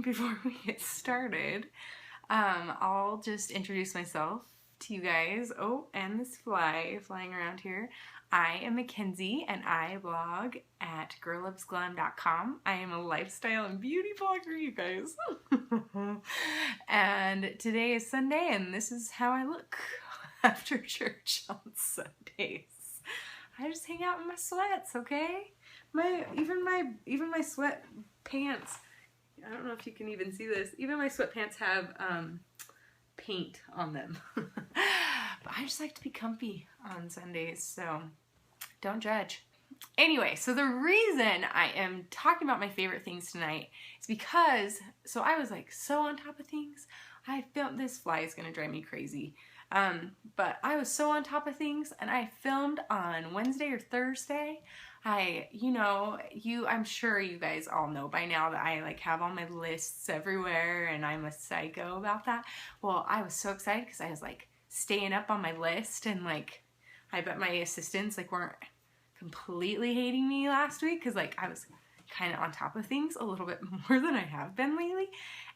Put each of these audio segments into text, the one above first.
before we get started, I'll just introduce myself to you guys. Oh, and this fly flying around here. I am Mackenzie and I blog at girllovesglam.com. I am a lifestyle and beauty blogger, you guys. And today is Sunday and this is how I look after church on Sundays. I just hang out in my sweats, okay? Even my sweat pants. I don't know if you can even see this. Even my sweatpants have paint on them. But I just like to be comfy on Sundays, so don't judge. Anyway, so the reason I am talking about my favorite things tonight is because, so I was like so on top of things. I filmed, this fly is going to drive me crazy. But I was so on top of things and I filmed on Wednesday or Thursday. I'm sure you guys all know by now that I like have all my lists everywhere and I'm a psycho about that. Well, I was so excited because I was like staying up on my list and like, I bet my assistants like weren't completely hating me last week because like I was kind of on top of things a little bit more than I have been lately.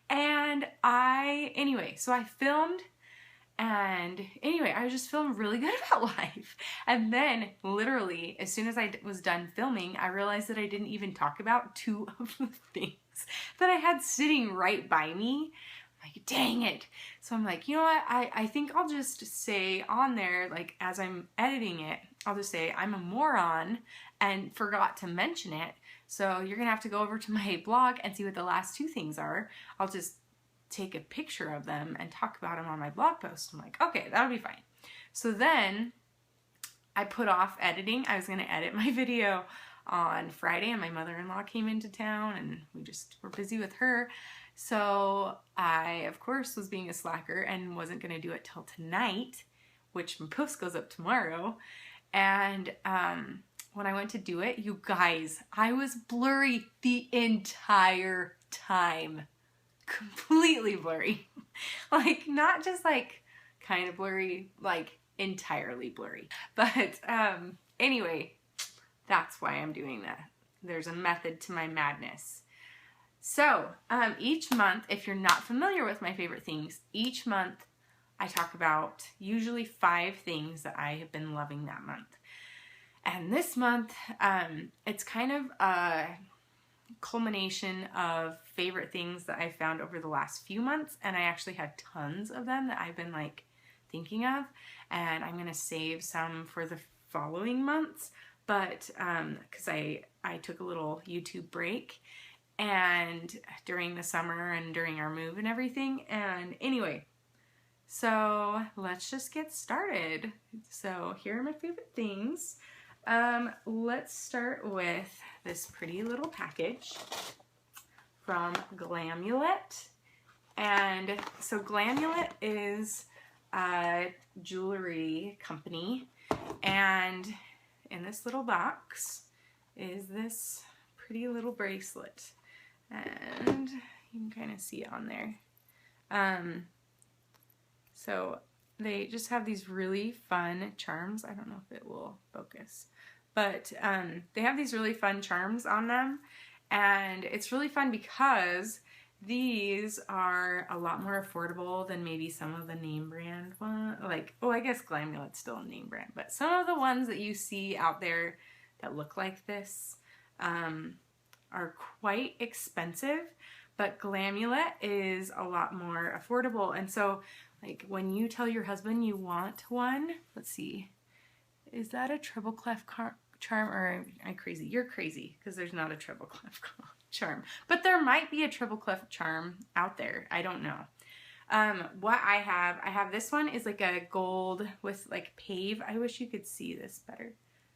And so I filmed. And anyway, I was just feeling really good about life. And then literally, as soon as I was done filming, I realized that I didn't even talk about two of the things that I had sitting right by me. I'm like, dang it. So I'm like, you know what? I think I'll just say on there, like as I'm editing it, I'll just say I'm a moron and forgot to mention it. So you're going to have to go over to my blog and see what the last two things are. I'll just take a picture of them and talk about them on my blog post. I'm like, okay, that'll be fine. So then I put off editing. I was going to edit my video on Friday and my mother-in-law came into town and we just were busy with her. So I, of course, was being a slacker and wasn't going to do it till tonight, which my post goes up tomorrow. And when I went to do it, you guys, I was blurry the entire time. Completely blurry. Like not just like kind of blurry, like entirely blurry. But anyway, that's why I'm doing that. There's a method to my madness. So each month, if you're not familiar with my favorite things, each month I talk about usually 5 things that I have been loving that month. And this month, it's kind of a culmination of favorite things that I found over the last few months, and I actually had tons of them that I've been like thinking of, and I'm gonna save some for the following months, but because I took a little YouTube break and during the summer and during our move and everything. And anyway, so let's just get started. So here are my favorite things. Let's start with this pretty little package from Glamulit. And so Glamulit is a jewelry company, and in this little box is this pretty little bracelet, and you can kind of see it on there. So they just have these really fun charms. I don't know if it will focus, but they have these really fun charms on them, and it's really fun because these are a lot more affordable than maybe some of the name brand ones. Like, oh, I guess Glamulit's still a name brand, but some of the ones that you see out there that look like this are quite expensive, but Glamulit is a lot more affordable. And so like when you tell your husband you want one, let's see, is that a treble clef charm, or am I crazy? You're crazy because there's not a treble clef charm, but there might be a treble clef charm out there. I don't know. What I have this one is like a gold with like pave. I wish you could see this better.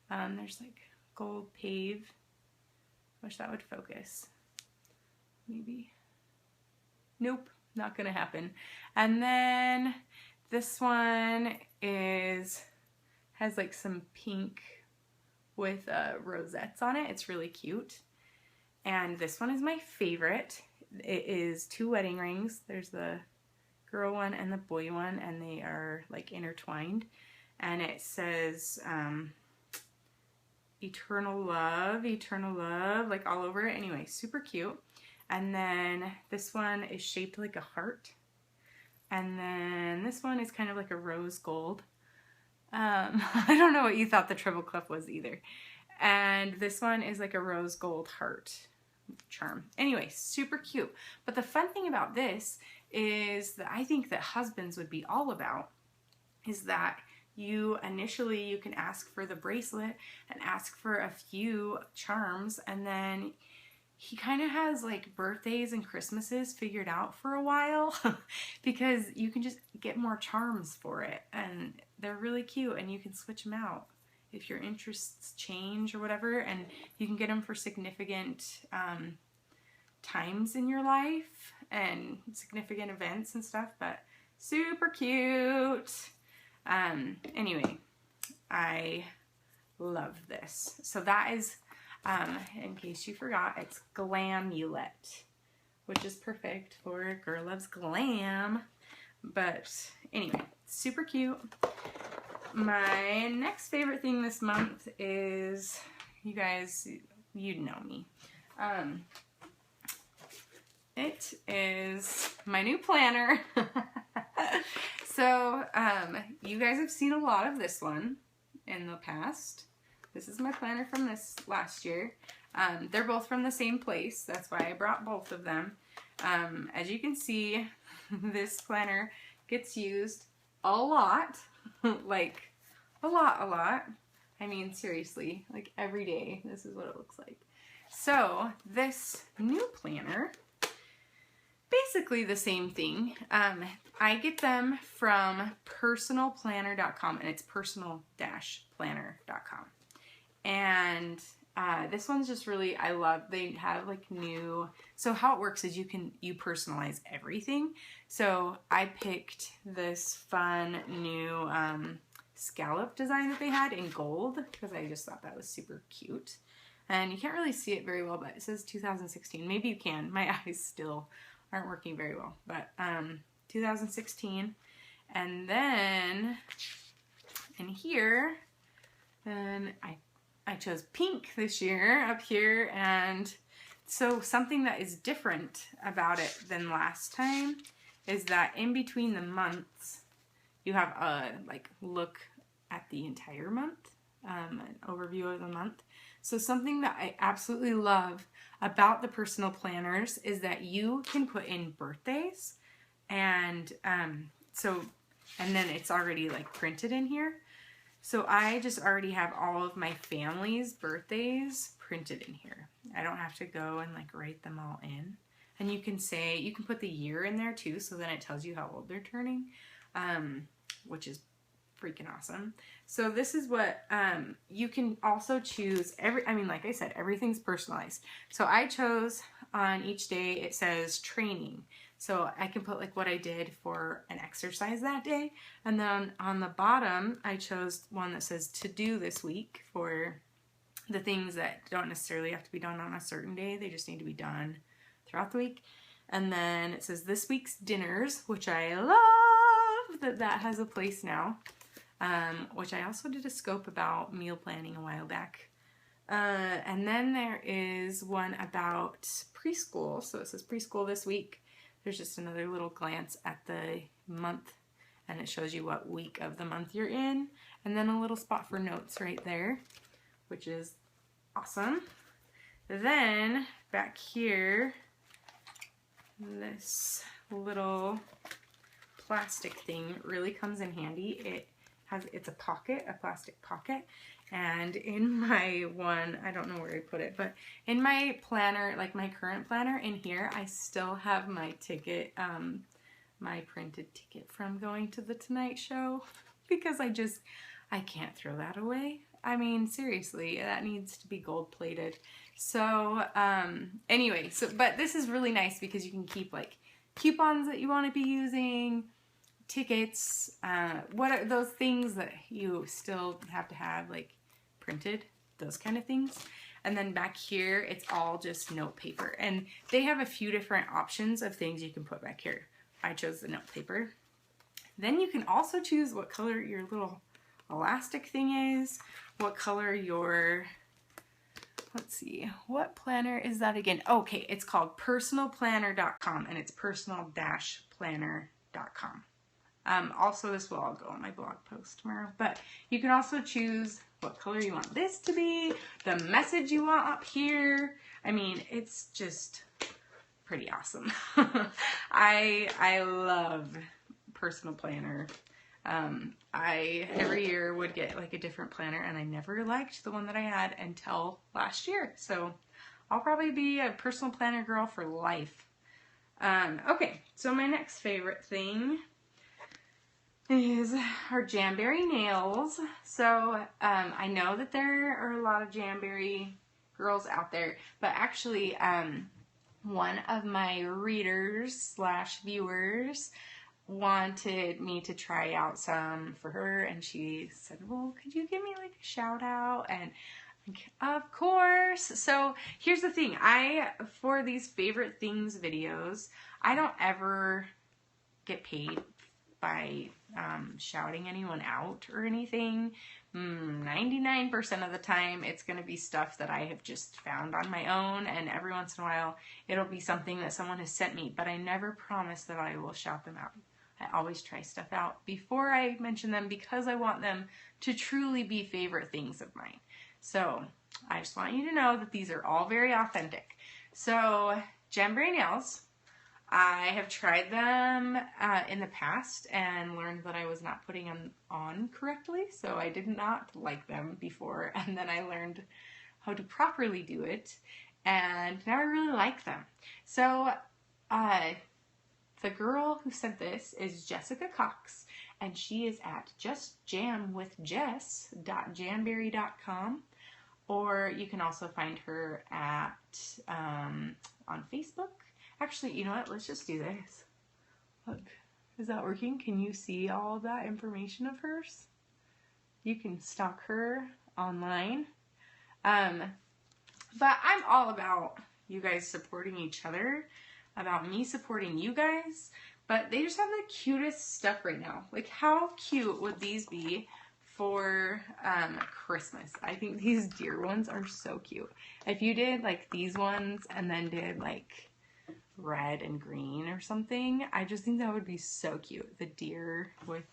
There's like gold pave. Wish that would focus. Maybe. Nope. Not gonna happen. And then this one has like some pink with rosettes on it. It's really cute. And this one is my favorite. It is 2 wedding rings. There's the girl one and the boy one, and they are like intertwined. And it says eternal love, like all over it. Anyway, super cute. And then this one is shaped like a heart. And then this one is kind of like a rose gold. I don't know what you thought the treble clef was either. And this one is like a rose gold heart charm. Anyway, super cute. But the fun thing about this is that I think that husbands would be all about is that you can ask for the bracelet and ask for a few charms, and then he kind of has like birthdays and Christmases figured out for a while because you can just get more charms for it, and they're really cute, and you can switch them out if your interests change or whatever, and you can get them for significant times in your life and significant events and stuff, but super cute. Anyway, I love this. So that is, in case you forgot, it's Glamulit, which is perfect for Girl Loves Glam. But anyway, super cute. My next favorite thing this month is, you guys, you know me. It is my new planner. So, you guys have seen a lot of this one in the past. This is my planner from this last year. They're both from the same place. That's why I brought both of them. As you can see, this planner gets used a lot. Like, a lot. I mean, seriously, like every day, this is what it looks like. So, this new planner, basically the same thing. I get them from personalplanner.com, and it's personal-planner.com. And this one's just really, I love, they have like new, so how it works is you personalize everything. So I picked this fun new scallop design that they had in gold because I just thought that was super cute. And you can't really see it very well, but it says 2016. Maybe you can. My eyes still aren't working very well, but 2016. And then in here, then I chose pink this year up here, and so something that is different about it than last time is that in between the months you have a like look at the entire month, an overview of the month. So something that I absolutely love about the personal planners is that you can put in birthdays, and and then it's already like printed in here. So I just already have all of my family's birthdays printed in here. I don't have to go and like write them all in. And you can put the year in there too, so then it tells you how old they're turning, which is freaking awesome. So this is what, you can also choose like I said, everything's personalized. So I chose on each day, it says training. So I can put like what I did for an exercise that day. And then on the bottom, I chose one that says to do this week for the things that don't necessarily have to be done on a certain day. They just need to be done throughout the week. And then it says this week's dinners, which I love that has a place now. Which I also did a scope about meal planning a while back. And then there is one about preschool. So it says preschool this week. There's just another little glance at the month, and it shows you what week of the month you're in. And then a little spot for notes right there, which is awesome. Then back here, this little plastic thing really comes in handy. It's a plastic pocket, and in my one, I don't know where I put it, but in my planner, like my current planner in here, I still have my ticket, my printed ticket from going to the Tonight Show, because I can't throw that away. I mean, seriously, that needs to be gold plated. So, anyway, but this is really nice because you can keep like coupons that you want to be using, tickets, what are those things that you still have to have like printed, those kind of things. And then back here, it's all just note paper, and they have a few different options of things you can put back here. I chose the note paper. Then you can also choose what color your little elastic thing is, what color your let's see, what planner is that again? Okay, it's called personalplanner.com, and it's personal-planner.com. Also, this will all go on my blog post tomorrow, but you can also choose what color you want this to be, the message you want up here. I mean, it's just pretty awesome. I love Personal Planner. I every year would get like a different planner, and I never liked the one that I had until last year. So I'll probably be a personal planner girl for life. Okay, so my next favorite thing is our Jamberry nails. So I know that there are a lot of Jamberry girls out there, but actually one of my readers / viewers wanted me to try out some for her, and she said, well, could you give me like a shout out? And of course. So here's the thing, for these favorite things videos, I don't ever get paid by shouting anyone out or anything. 99% of the time it's going to be stuff that I have just found on my own, and every once in a while it'll be something that someone has sent me, but I never promise that I will shout them out. I always try stuff out before I mention them, because I want them to truly be favorite things of mine. So I just want you to know that these are all very authentic. So Jamberry nails, I have tried them in the past and learned that I was not putting them on correctly, so I did not like them before, and then I learned how to properly do it, and now I really like them. So the girl who sent this is Jessica Cox, and she is at justjamwithjess.jamberry.com, or you can also find her at on Facebook. Actually, you know what? Let's just do this. Look, is that working? Can you see all of that information of hers? You can stalk her online. But I'm all about you guys supporting each other, about me supporting you guys. But they just have the cutest stuff right now. Like, how cute would these be for Christmas? I think these deer ones are so cute. If you did like these ones and then did like red and green or something, I just think that would be so cute. The deer with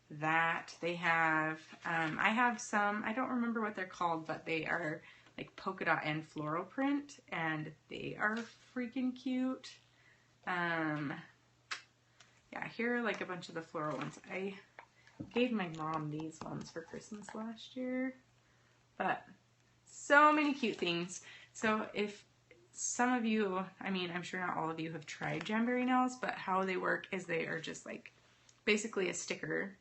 that. They have, I have some, I don't remember what they're called, but they are like polka dot and floral print, and they are freaking cute. Yeah, here are like a bunch of the floral ones. I gave my mom these ones for Christmas last year, but so many cute things. So if some of you, I mean, I'm sure not all of you have tried Jamberry nails, but how they work is they are just like basically a sticker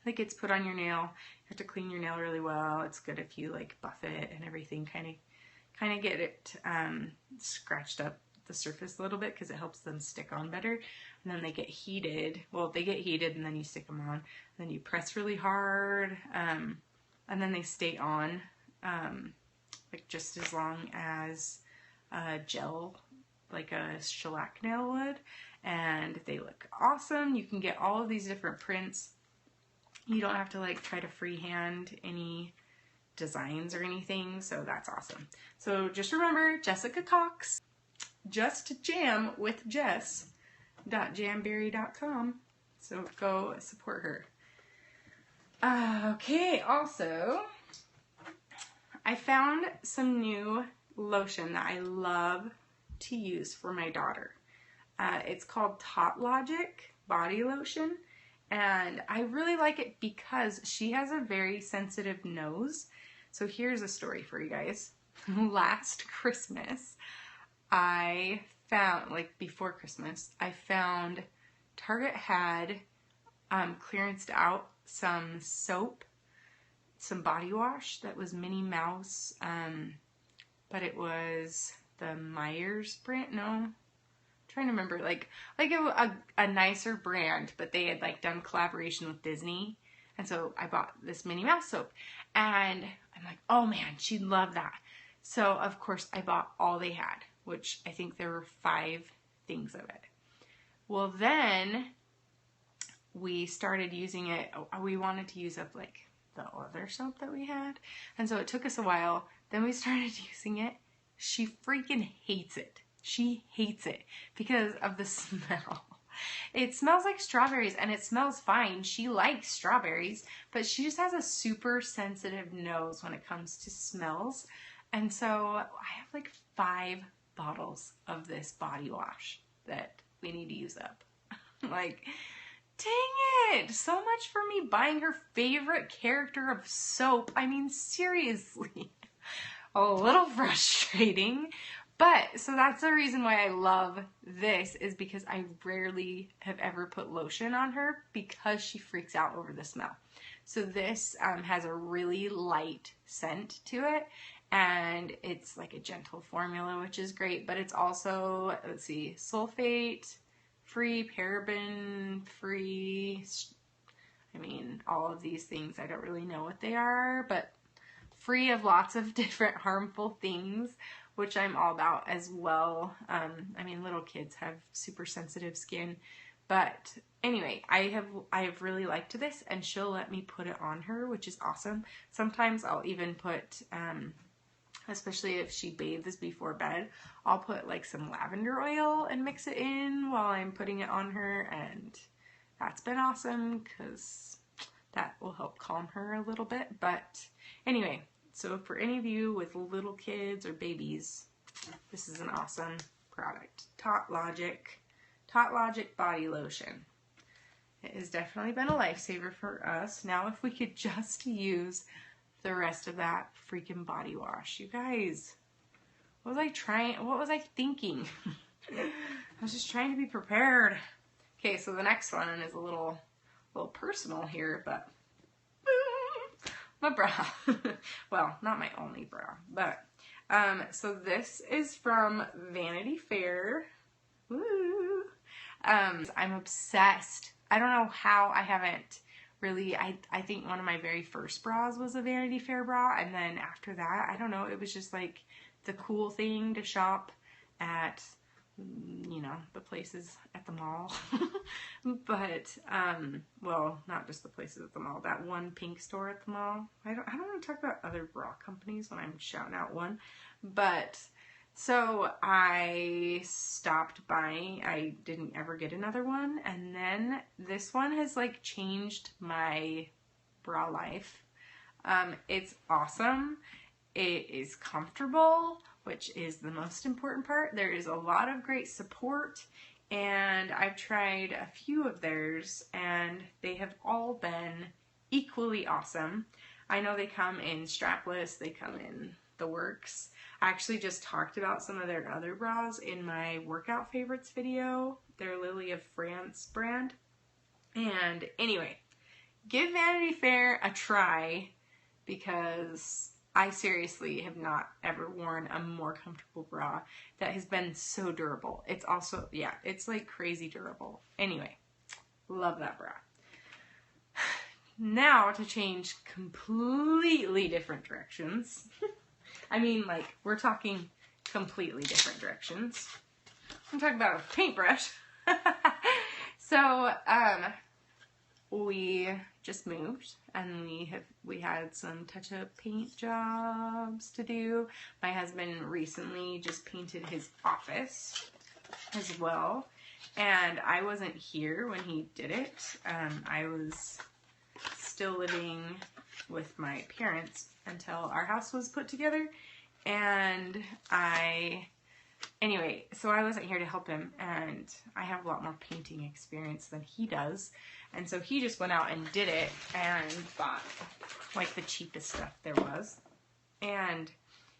that gets put on your nail. You have to clean your nail really well. It's good if you like buff it and everything, kind of get it scratched up the surface a little bit, because it helps them stick on better. And then they get heated. Well, they get heated, and then you stick them on. And then you press really hard, and then they stay on like just as long as gel, like a shellac nail would, and they look awesome. You can get all of these different prints. You don't have to like try to freehand any designs or anything, so that's awesome. So just remember, Jessica Cox, justjamwithjess.jamberry.com. So go support her. Okay, also I found some new lotion that I love to use for my daughter. It's called Top Logic Body Lotion, and I really like it because she has a very sensitive nose. So here's a story for you guys. Last Christmas, I found, like before Christmas, I found Target had clearanced out some soap, some body wash that was Minnie Mouse, but it was the Myers brand. No, I'm trying to remember, like a nicer brand, but they had like done collaboration with Disney, and so I bought this Minnie Mouse soap, and I'm like, oh man, she'd love that. So of course I bought all they had, which I think there were 5 things of it. Well, then we started using it. We wanted to use up like the other soap that we had, and so it took us a while Then we started using it. She freaking hates it. She hates it because of the smell. It smells like strawberries and it smells fine. She likes strawberries, but she just has a super sensitive nose when it comes to smells. And so I have like 5 bottles of this body wash that we need to use up. Like, dang it! So much for me buying her favorite character of soap. I mean, seriously. A little frustrating. But, so that's the reason why I love this, is because I rarely have ever put lotion on her because she freaks out over the smell. So this has a really light scent to it, and it's like a gentle formula, which is great, but it's also, let's see, sulfate free, paraben free, I mean, all of these things, I don't really know what they are, but free of lots of different harmful things, which I'm all about as well. I mean, little kids have super sensitive skin, but anyway, I have really liked this, and she'll let me put it on her, which is awesome. Sometimes I'll even put, especially if she bathes before bed, I'll put like some lavender oil and mix it in while I'm putting it on her, and that's been awesome because that will help calm her a little bit. But anyway, so for any of you with little kids or babies, this is an awesome product. Tautologic Body Lotion. It has definitely been a lifesaver for us. Now if we could just use the rest of that freaking body wash. You guys, what was I thinking? I was just trying to be prepared. Okay, so the next one is a little personal here, but my bra. Well, not my only bra, but so this is from Vanity Fair. Woo! I'm obsessed. I don't know how I haven't really, I think one of my very first bras was a Vanity Fair bra, and then after that, I don't know, it was just like the cool thing to shop at, you know, the places at the mall. But well, not just the places at the mall, that one pink store at the mall. I don't want to talk about other bra companies when I'm shouting out one, but so I stopped buying. I didn't ever get another one, and then this one has like changed my bra life. It's awesome. It is comfortable, which is the most important part. There is a lot of great support, and I've tried a few of theirs, and they have all been equally awesome. I know they come in strapless, they come in the works. I actually just talked about some of their other bras in my workout favorites video, their Lily of France brand. And anyway, give Vanity Fair a try, because I seriously have not ever worn a more comfortable bra that has been so durable. It's also, yeah, it's like crazy durable. Anyway, love that bra. Now to change completely different directions. I mean, like, we're talking completely different directions. I'm talking about a paintbrush. So, we just moved, and we had some touch-up paint jobs to do. My husband recently just painted his office as well, and I wasn't here when he did it. I was still living with my parents until our house was put together, and anyway, so I wasn't here to help him, and I have a lot more painting experience than he does, and so he just went out and did it and bought like the cheapest stuff there was. And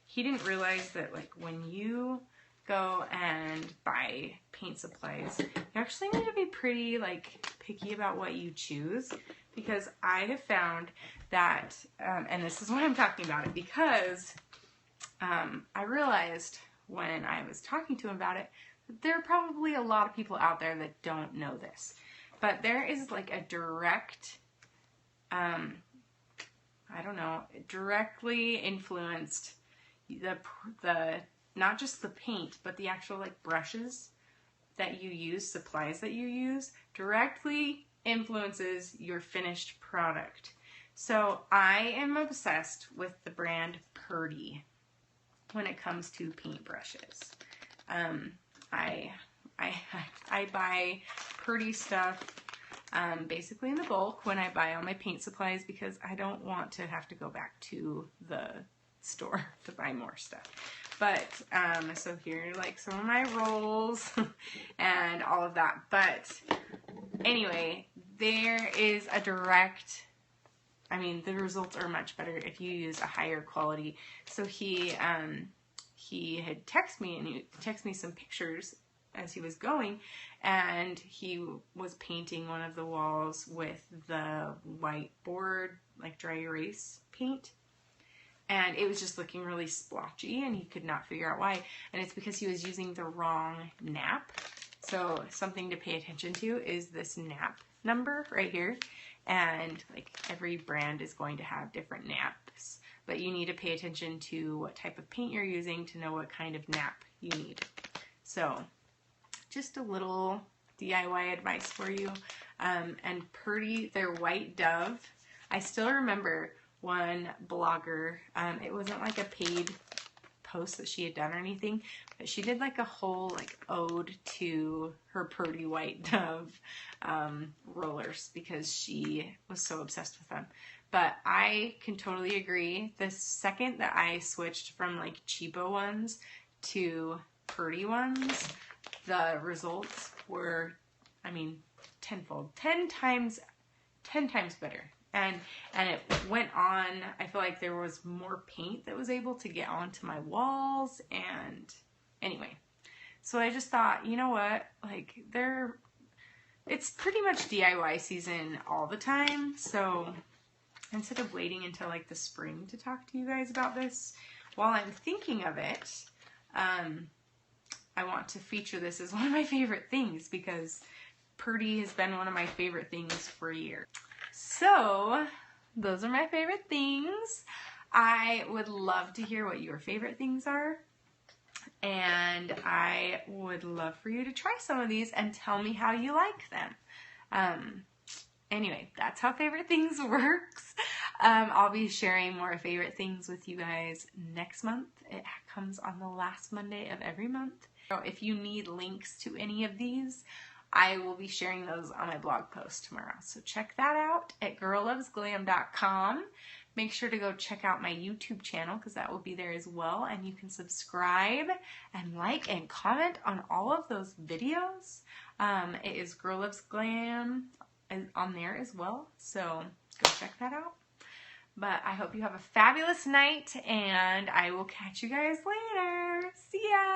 he didn't realize that, like, when you go and buy paint supplies, you actually need to be pretty like picky about what you choose, because I have found that, and this is why I'm talking about it, because I realized when I was talking to him about it, that there are probably a lot of people out there that don't know this. But there is like a direct, I don't know, directly influenced the not just the paint, but the actual like brushes that you use, supplies that you use, directly influences your finished product. So I am obsessed with the brand Purdy. when it comes to paintbrushes. I buy Purdy stuff basically in the bulk when I buy all my paint supplies because I don't want to have to go back to the store to buy more stuff. But so here are like some of my rolls and all of that. But anyway, there is a direct, I mean, the results are much better if you use a higher quality. So he had texted me, and he texted me some pictures as he was going, and he was painting one of the walls with the whiteboard, like dry erase paint. And it was just looking really splotchy, and he could not figure out why. And it's because he was using the wrong nap. So something to pay attention to is this nap number right here. And like every brand is going to have different naps, but you need to pay attention to what type of paint you're using to know what kind of nap you need. So just a little DIY advice for you. And Purdy, their White Dove, I still remember one blogger, it wasn't like a paid post that she had done or anything, but she did like a whole like ode to her Purdy White Dove rollers because she was so obsessed with them. But I can totally agree. The second that I switched from like cheapo ones to Purdy ones, the results were, I mean, tenfold, 10 times better. And it went on, I feel like there was more paint that was able to get onto my walls, and anyway. So I just thought, you know what, like it's pretty much DIY season all the time, so instead of waiting until like the spring to talk to you guys about this, while I'm thinking of it, I want to feature this as one of my favorite things because Purdy has been one of my favorite things for years. So, those are my favorite things. I would love to hear what your favorite things are. And I would love for you to try some of these and tell me how you like them. Anyway, that's how favorite things works. I'll be sharing more favorite things with you guys next month. It comes on the last Monday of every month. So if you need links to any of these, I will be sharing those on my blog post tomorrow. So check that out at girllovesglam.com. Make sure to go check out my YouTube channel because that will be there as well. And you can subscribe and like and comment on all of those videos. It is Girl Loves Glam on there as well. So go check that out. But I hope you have a fabulous night, and I will catch you guys later. See ya!